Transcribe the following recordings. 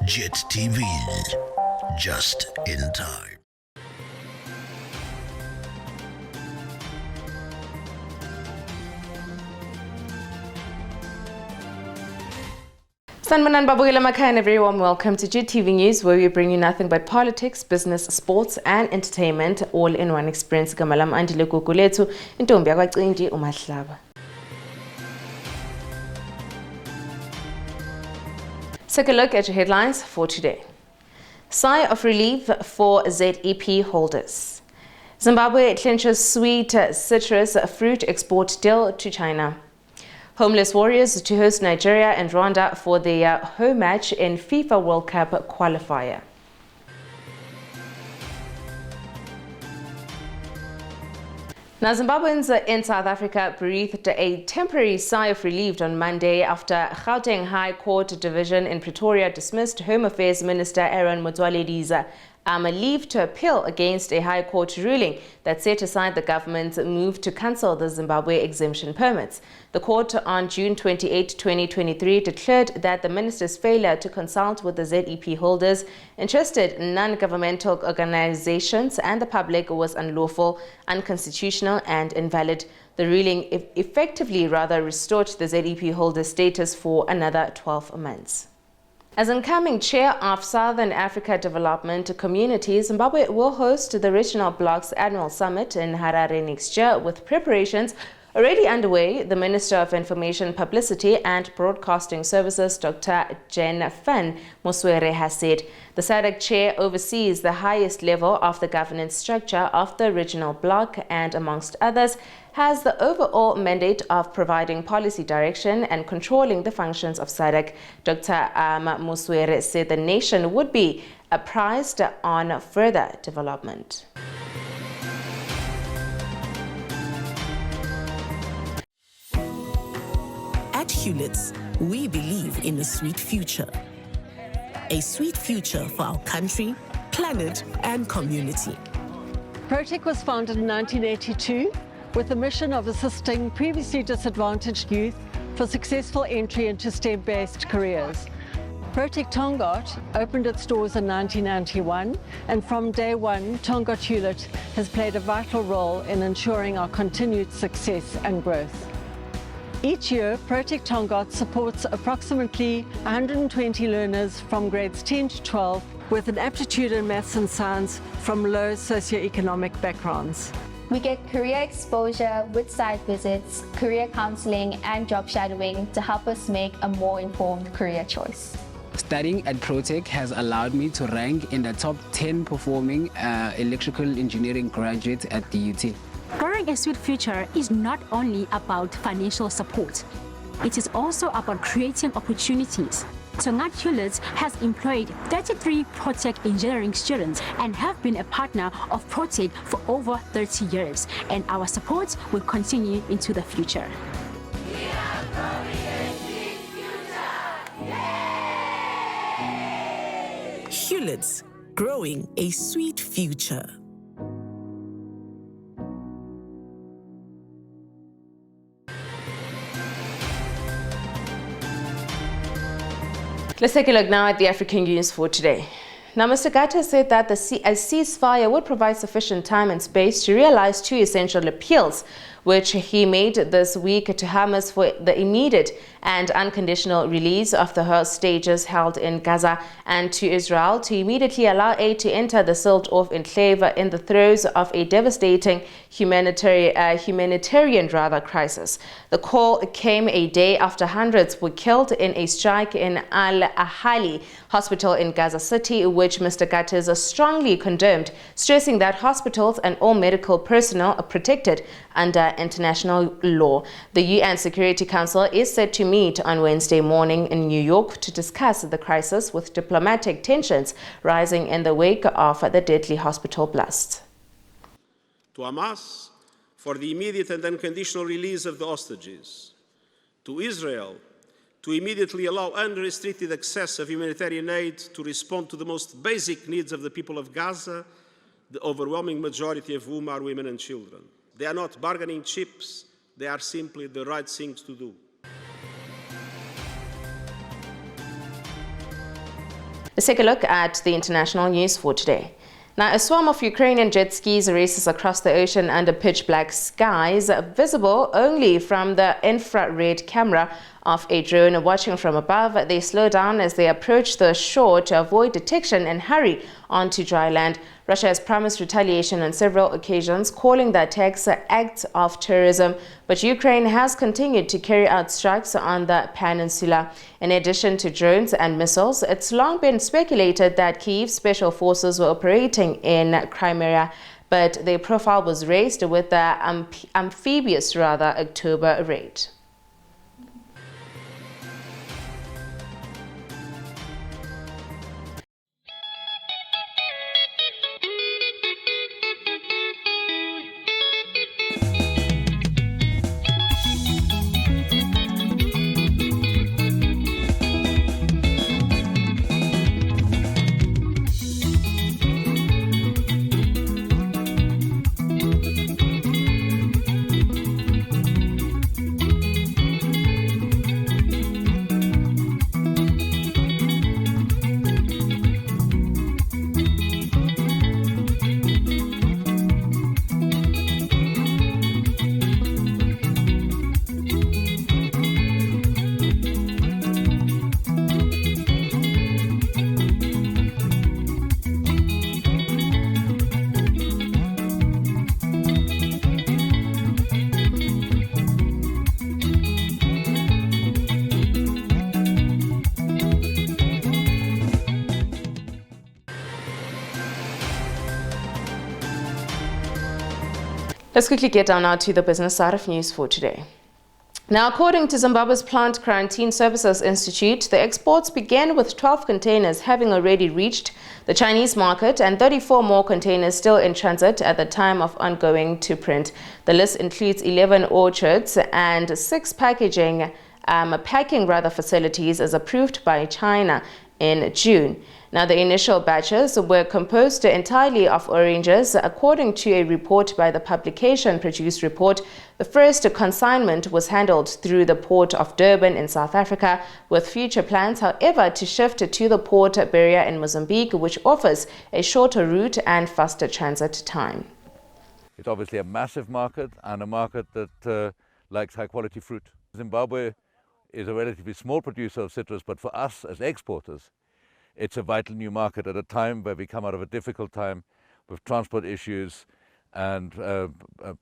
JIT-TV, just in time. Sanmanan Babugila Makan, everyone. Welcome to JIT-TV News, where we bring you nothing but politics, business, sports, and entertainment, all in one experience. Gamalam Andile Kukuletu, Intombi Akwacinji Umahlaba. Take a look at your headlines for today. Sigh of relief for ZEP holders. Zimbabwe clinches sweet citrus fruit export deal to China. Homeless warriors to host Nigeria and Rwanda for their home match in FIFA World Cup qualifier. Now, Zimbabweans in South Africa breathed a temporary sigh of relief on Monday after Gauteng High Court Division in Pretoria dismissed Home Affairs Minister Aaron Motsoaledi's leave to appeal against a High Court ruling that set aside the government's move to cancel the Zimbabwe exemption permits. The court on June 28, 2023 declared that the minister's failure to consult with the ZEP holders, interested non-governmental organizations and the public was unlawful, unconstitutional and invalid. The ruling effectively restored the ZEP holder's status for another 12 months. As incoming chair of Southern Africa Development Community, Zimbabwe will host the Regional Bloc's annual summit in Harare next year, with preparations already underway. The Minister of Information, Publicity and Broadcasting Services, Dr. Jen Van Moswere, has said the SADC chair oversees the highest level of the governance structure of the regional bloc and, amongst others, has the overall mandate of providing policy direction and controlling the functions of SADC. Dr. Moswere said the nation would be apprised on further development. At Hewlett's, we believe in a sweet future. A sweet future for our country, planet, and community. Protec was founded in 1982 with the mission of assisting previously disadvantaged youth for successful entry into STEM-based careers. Protec Tongaat opened its doors in 1991, and from day one, Tongaat Hewlett has played a vital role in ensuring our continued success and growth. Each year, Protec Tongaat supports approximately 120 learners from grades 10 to 12 with an aptitude in maths and science from low socioeconomic backgrounds. We get career exposure with site visits, career counseling and job shadowing to help us make a more informed career choice. Studying at Protec has allowed me to rank in the top 10 performing electrical engineering graduates at the UT. Growing a sweet future is not only about financial support. It is also about creating opportunities. Tongaat Hewlett has employed 33 Protec engineering students and have been a partner of Protec for over 30 years, and our support will continue into the future. We are growing a sweet future. Yay! Hewlett's, growing a sweet future. Let's take a look now at the African news for today. Now, Mr. Gata said that a ceasefire would provide sufficient time and space to realize two essential appeals, which he made this week to Hamas for the immediate and unconditional release of the hostages held in Gaza, and to Israel to immediately allow aid to enter the sealed-off enclave in the throes of a devastating humanitarian crisis. The call came a day after hundreds were killed in a strike in Al-Ahli hospital in Gaza City, which Mr. Gattaz strongly condemned, stressing that hospitals and all medical personnel are protected under international law. The UN Security Council is set to meet on Wednesday morning in New York to discuss the crisis, with diplomatic tensions rising in the wake of the deadly hospital blast. To Hamas, for the immediate and unconditional release of the hostages. To Israel, to immediately allow unrestricted access of humanitarian aid to respond to the most basic needs of the people of Gaza, the overwhelming majority of whom are women and children. They are not bargaining chips, they are simply the right things to do. Let's take a look at the international news for today. Now, a swarm of Ukrainian jet skis races across the ocean under pitch black skies, visible only from the infrared camera of a drone watching from above. They slow down as they approach the shore to avoid detection and hurry onto dry land. Russia has promised retaliation on several occasions, calling the attacks acts of terrorism, but Ukraine has continued to carry out strikes on the peninsula. In addition to drones and missiles, it's long been speculated that Kyiv's special forces were operating in Crimea, but their profile was raised with the amphibious October raid. Let's quickly get down now to the business side of news for today. Now, according to Zimbabwe's Plant Quarantine Services Institute, the exports began with 12 containers having already reached the Chinese market and 34 more containers still in transit at the time of ongoing to print. The list includes 11 orchards and 6 packing facilities as approved by China in June. Now, the initial batches were composed entirely of oranges. According to a report by the publication Produced Report, the first consignment was handled through the port of Durban in South Africa, with future plans, however, to shift to the port Beria in Mozambique, which offers a shorter route and faster transit time. It's obviously a massive market and a market that likes high-quality fruit. Zimbabwe is a relatively small producer of citrus, but for us as exporters, it's a vital new market at a time where we come out of a difficult time with transport issues and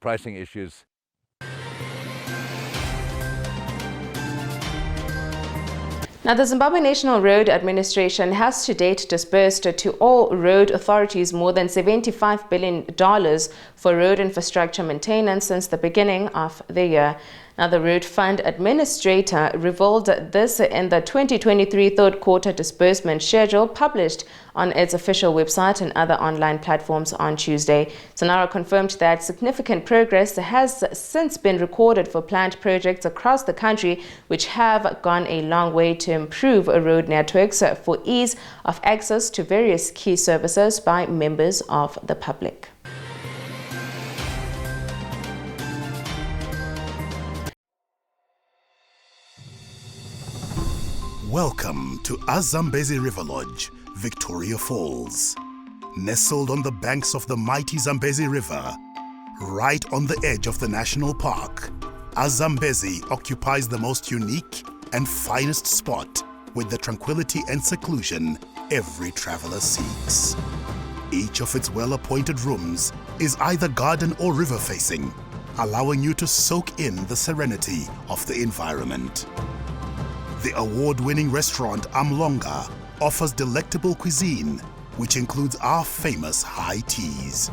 pricing issues. Now, the Zimbabwe National Road Administration has to date disbursed to all road authorities more than $75 billion for road infrastructure maintenance since the beginning of the year. Now, the Road Fund Administrator revealed this in the 2023 third quarter disbursement schedule published on its official website and other online platforms on Tuesday. Sonara confirmed that significant progress has since been recorded for planned projects across the country, which have gone a long way to improve road networks for ease of access to various key services by members of the public. Welcome to Zambezi River Lodge, Victoria Falls. Nestled on the banks of the mighty Zambezi River, right on the edge of the national park, Zambezi occupies the most unique and finest spot with the tranquility and seclusion every traveler seeks. Each of its well-appointed rooms is either garden or river facing, allowing you to soak in the serenity of the environment. The award-winning restaurant Amlonga offers delectable cuisine, which includes our famous high teas.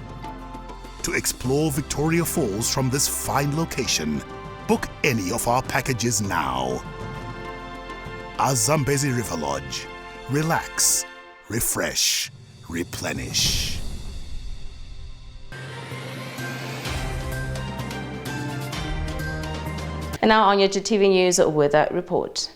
To explore Victoria Falls from this fine location, book any of our packages now. Zambezi River Lodge. Relax, refresh, replenish. And now on your JIT-TV News weather report.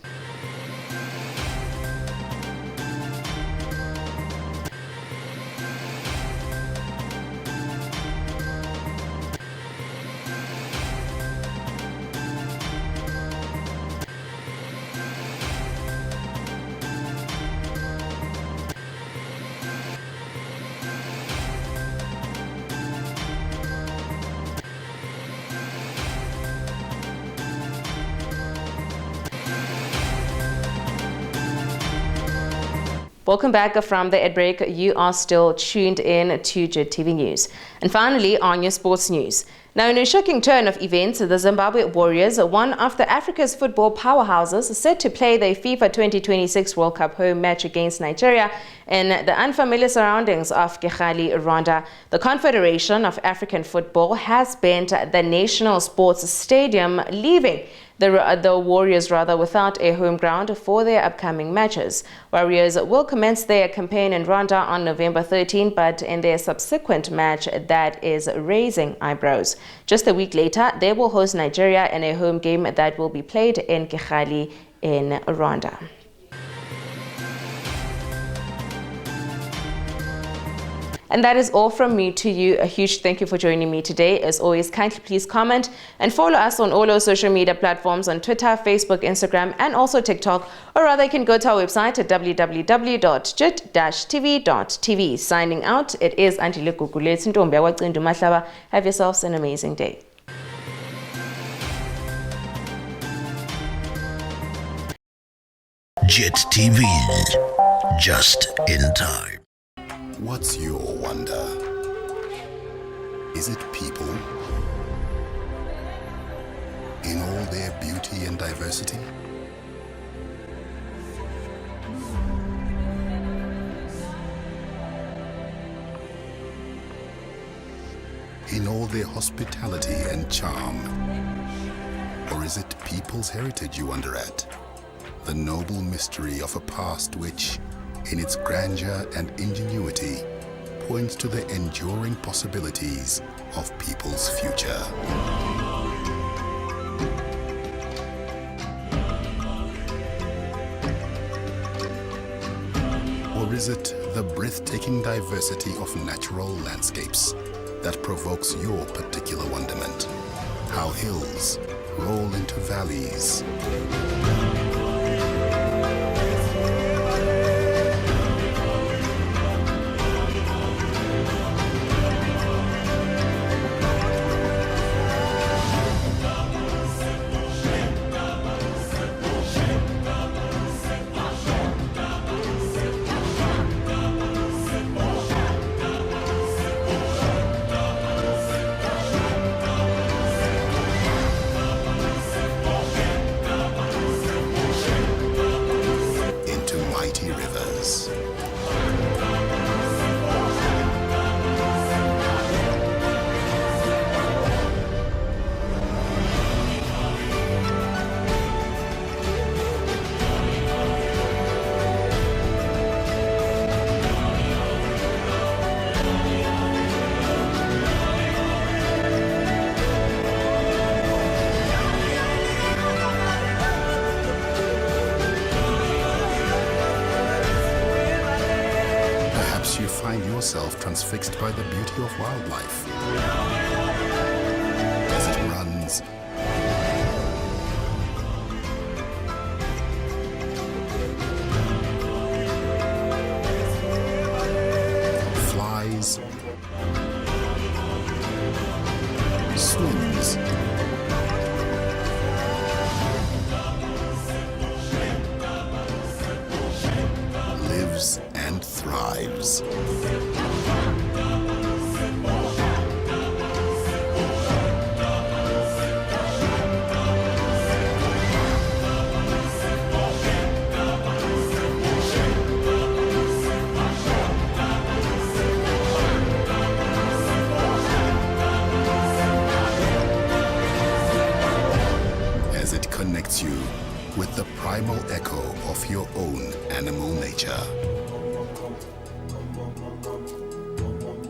Welcome back from the ad break. You are still tuned in to JIT-TV News. And finally, on your sports news. Now, in a shocking turn of events, the Zimbabwe Warriors, one of Africa's football powerhouses, is set to play the FIFA 2026 World Cup home match against Nigeria in the unfamiliar surroundings of Kigali, Rwanda. The Confederation of African Football has banned the National Sports Stadium, leaving the Warriors without a home ground for their upcoming matches. Warriors will commence their campaign in Rwanda on November 13, but in their subsequent match that is raising eyebrows. Just a week later, they will host Nigeria in a home game that will be played in Kigali in Rwanda. And that is all from me to you. A huge thank you for joining me today. As always, kindly please comment and follow us on all our social media platforms on Twitter, Facebook, Instagram, and also TikTok. Or rather, you can go to our website at www.JIT-TVzw. Signing out, it is Antile Kukuletsi Ntombi Wacindu Mahlaba. Have yourselves an amazing day. JIT-TV, just in time. What's your wonder? Is it people? In all their beauty and diversity? In all their hospitality and charm? Or is it people's heritage you wonder at? The noble mystery of a past which, in its grandeur and ingenuity, points to the enduring possibilities of people's future. Or is it the breathtaking diversity of natural landscapes that provokes your particular wonderment? How hills roll into valleys, rivers. You find yourself transfixed by the beauty of wildlife as it runs, flies, swims, lives and thrives. As it connects you with the primal echo of your own animal nature.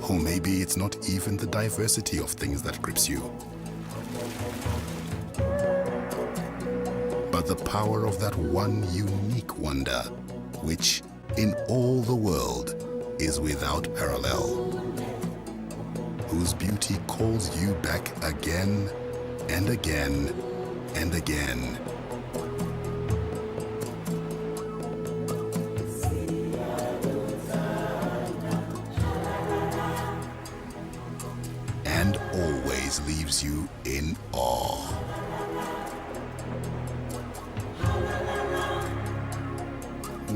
Or maybe it's not even the diversity of things that grips you, but the power of that one unique wonder, which in all the world is without parallel, whose beauty calls you back again and again and again. And always leaves you in awe.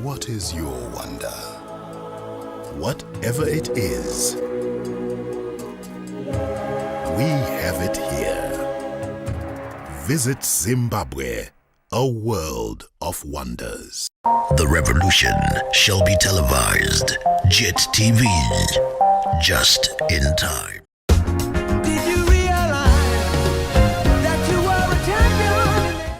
What is your wonder? Whatever it is, we have it here. Visit Zimbabwe, a world of wonders. The revolution shall be televised. JIT-TV, just in time.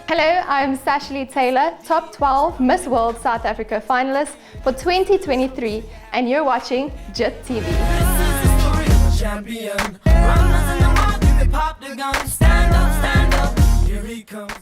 Hello, I'm Sashli Taylor, top 12 Miss World South Africa finalist for 2023, and you're watching JIT-TV. Champion, run as in the market, pop the gun, stand up, here he comes.